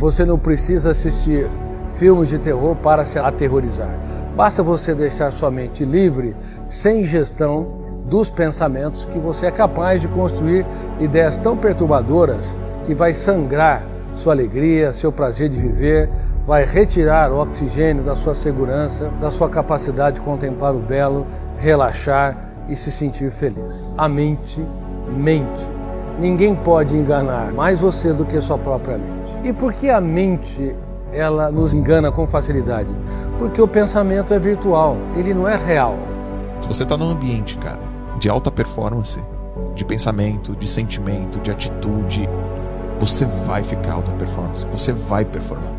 Você não precisa assistir filmes de terror para se aterrorizar. Basta você deixar sua mente livre, sem gestão dos pensamentos, que você é capaz de construir ideias tão perturbadoras que vai sangrar sua alegria, seu prazer de viver, vai retirar o oxigênio da sua segurança, da sua capacidade de contemplar o belo, relaxar e se sentir feliz. A mente mente. Ninguém pode enganar mais você do que sua própria mente. E por que a mente ela nos engana com facilidade? Porque o pensamento é virtual, ele não é real. Se você está num ambiente, cara, de alta performance, de pensamento, de sentimento, de atitude, você vai ficar alta performance, você vai performar.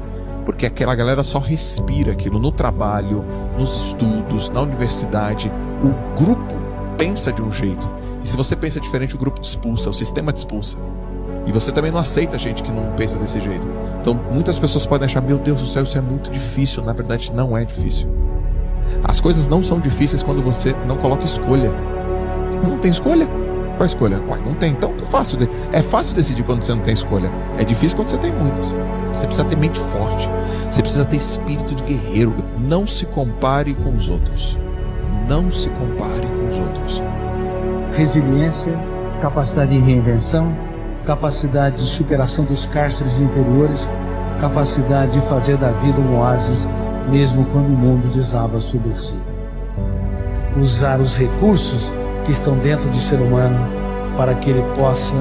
Porque aquela galera só respira aquilo no trabalho, nos estudos, na universidade. O grupo pensa de um jeito. E se você pensa diferente, o grupo te expulsa, o sistema te expulsa. E você também não aceita gente que não pensa desse jeito. Então muitas pessoas podem achar, meu Deus do céu, isso é muito difícil. Na verdade não é difícil. As coisas não são difíceis quando você não coloca escolha. Não tem escolha? Qual a escolha? Ué, não tem. Então é fácil decidir quando você não tem escolha. É difícil quando você tem muitas. Você precisa ter mente forte. Você precisa ter espírito de guerreiro. Não se compare com os outros. Não se compare com os outros. Resiliência, capacidade de reinvenção, capacidade de superação dos cárceres interiores, capacidade de fazer da vida um oásis, mesmo quando o mundo desaba sobre si. Usar os recursos que estão dentro do ser humano para que ele possa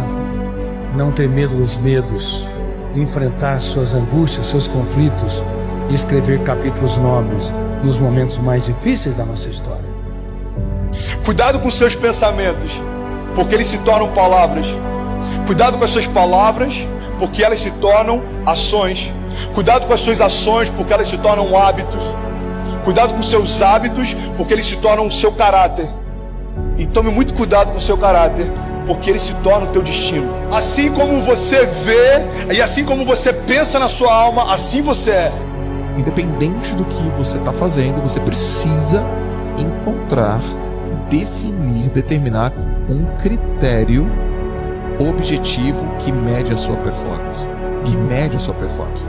não ter medo dos medos, enfrentar suas angústias, seus conflitos e escrever capítulos nobres nos momentos mais difíceis da nossa história. Cuidado com seus pensamentos, porque eles se tornam palavras. Cuidado com as suas palavras, porque elas se tornam ações. Cuidado com as suas ações, porque elas se tornam hábitos. Cuidado com seus hábitos, porque eles se tornam o seu caráter. E tome muito cuidado com o seu caráter, porque ele se torna o teu destino. Assim como você vê e assim como você pensa na sua alma, assim você é. Independente do que você está fazendo, você precisa encontrar, definir, determinar um critério objetivo que mede a sua performance. Que mede a sua performance.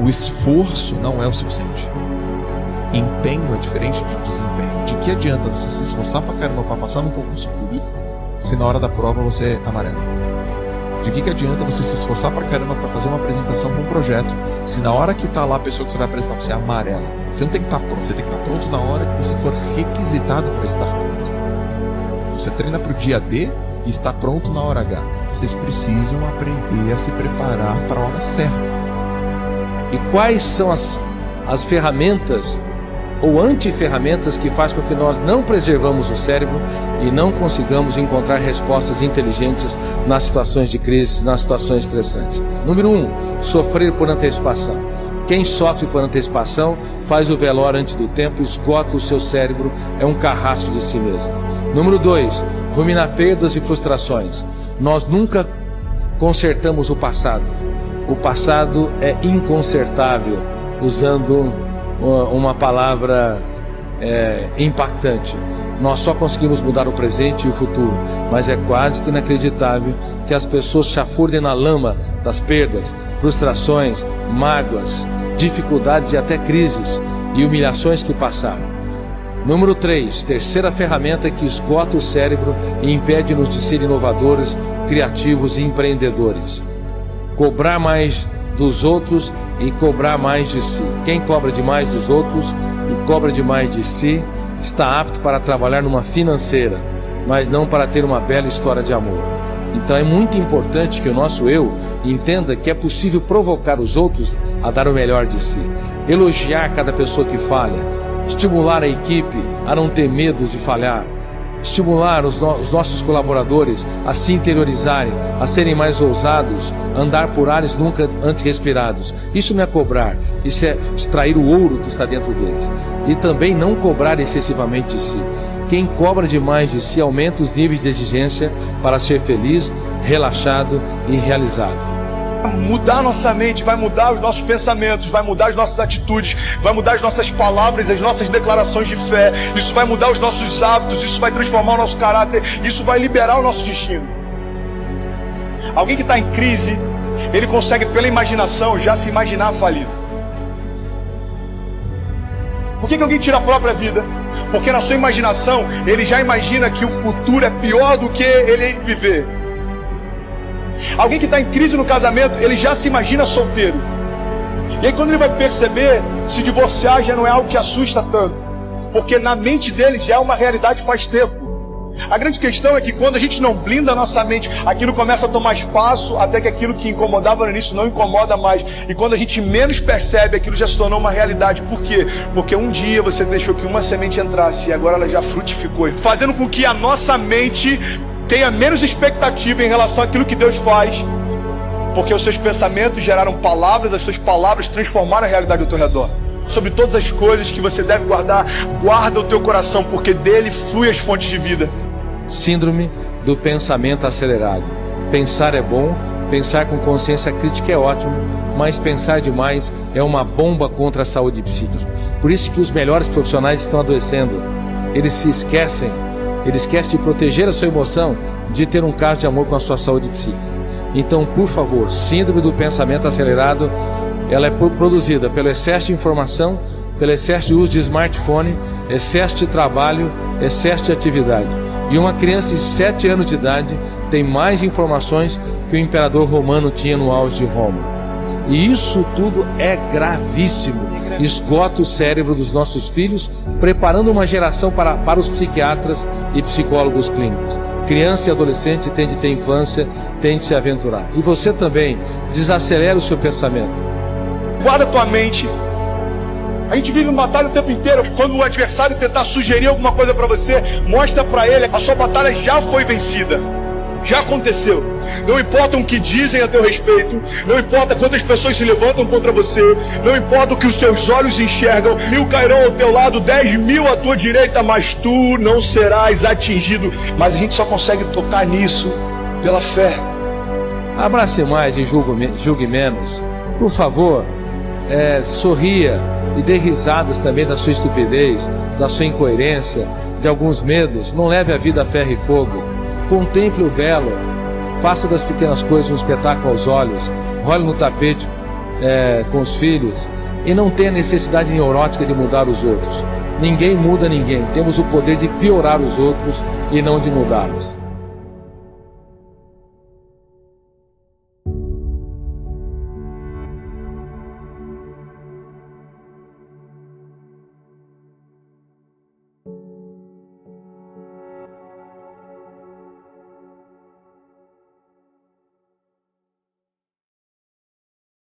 O esforço não é o suficiente. Empenho é diferente de desempenho. De que adianta você se esforçar pra caramba pra passar num concurso público se na hora da prova você é amarelo? De que adianta você se esforçar pra caramba pra fazer uma apresentação com um projeto se na hora que tá lá a pessoa que você vai apresentar você é amarela? Você não tem que estar pronto, você tem que estar pronto na hora que você for requisitado para estar pronto. Você treina pro dia D e está pronto na hora H. Vocês precisam aprender a se preparar para a hora certa. E quais são as ferramentas ou anti-ferramentas que faz com que nós não preservamos o cérebro e não consigamos encontrar respostas inteligentes nas situações de crise, nas situações estressantes? Número 1, sofrer por antecipação. Quem sofre por antecipação faz o velório antes do tempo, esgota o seu cérebro, é um carrasco de si mesmo. Número 2, ruminar perdas e frustrações. Nós nunca consertamos o passado. O passado é inconsertável, usando uma palavra impactante. Nós só conseguimos mudar o presente e o futuro, mas é quase que inacreditável que as pessoas chafurdem na lama das perdas, frustrações, mágoas, dificuldades e até crises e humilhações que passaram. Número 3, terceira ferramenta que esgota o cérebro e impede-nos de ser inovadores, criativos e empreendedores. Cobrar mais dos outros e cobrar mais de si. Quem cobra demais dos outros e cobra demais de si está apto para trabalhar numa financeira, mas não para ter uma bela história de amor. Então é muito importante que o nosso eu entenda que é possível provocar os outros a dar o melhor de si, elogiar cada pessoa que falha, estimular a equipe a não ter medo de falhar, estimular os nossos colaboradores a se interiorizarem, a serem mais ousados, andar por ares nunca antes respirados. Isso não é cobrar, isso é extrair o ouro que está dentro deles. E também não cobrar excessivamente de si. Quem cobra demais de si aumenta os níveis de exigência para ser feliz, relaxado e realizado. Mudar nossa mente, vai mudar os nossos pensamentos, vai mudar as nossas atitudes, vai mudar as nossas palavras, as nossas declarações de fé. Isso vai mudar os nossos hábitos, isso vai transformar o nosso caráter, isso vai liberar o nosso destino. Alguém que está em crise, ele consegue pela imaginação já se imaginar falido. Por que alguém tira a própria vida? Porque na sua imaginação ele já imagina que o futuro é pior do que ele viver. Alguém que está em crise no casamento, ele já se imagina solteiro. E aí quando ele vai perceber, se divorciar já não é algo que assusta tanto, porque na mente dele já é uma realidade faz tempo. A grande questão é que quando a gente não blinda a nossa mente, aquilo começa a tomar espaço, até que aquilo que incomodava no início não incomoda mais. E quando a gente menos percebe, aquilo já se tornou uma realidade. Por quê? Porque um dia você deixou que uma semente entrasse e agora ela já frutificou, fazendo com que a nossa mente tenha menos expectativa em relação àquilo que Deus faz. Porque os seus pensamentos geraram palavras, as suas palavras transformaram a realidade ao teu redor. Sobre todas as coisas que você deve guardar, guarda o teu coração, porque dele flui as fontes de vida. Síndrome do pensamento acelerado. Pensar é bom, pensar com consciência crítica é ótimo, mas pensar demais é uma bomba contra a saúde psíquica. Por isso que os melhores profissionais estão adoecendo. Eles se esquecem, de proteger a sua emoção, de ter um caso de amor com a sua saúde psíquica. Então, por favor, síndrome do pensamento acelerado, ela é produzida pelo excesso de informação, pelo excesso de uso de smartphone, excesso de trabalho, excesso de atividade. E uma criança de 7 anos de idade tem mais informações que o imperador romano tinha no auge de Roma. E isso tudo é gravíssimo. Esgota o cérebro dos nossos filhos, preparando uma geração para os psiquiatras e psicólogos clínicos. Criança e adolescente tem de ter infância, tem de se aventurar. E você também, desacelera o seu pensamento. Guarda tua mente. A gente vive uma batalha o tempo inteiro. Quando o adversário tentar sugerir alguma coisa para você, mostra para ele, a sua batalha já foi vencida. Já aconteceu. Não importa o que dizem a teu respeito, não importa quantas pessoas se levantam contra você, não importa o que os seus olhos enxergam, 1000 cairão ao teu lado, 10.000 à tua direita, mas tu não serás atingido. Mas a gente só consegue tocar nisso pela fé. Abrace mais e julgue menos. Por favor, sorria e dê risadas também da sua estupidez, da sua incoerência, de alguns medos. Não leve a vida a ferro e fogo. Contemple o belo. Faça das pequenas coisas um espetáculo aos olhos. Role no tapete com os filhos. E não tenha necessidade neurótica de mudar os outros. Ninguém muda ninguém. Temos o poder de piorar os outros e não de mudá-los.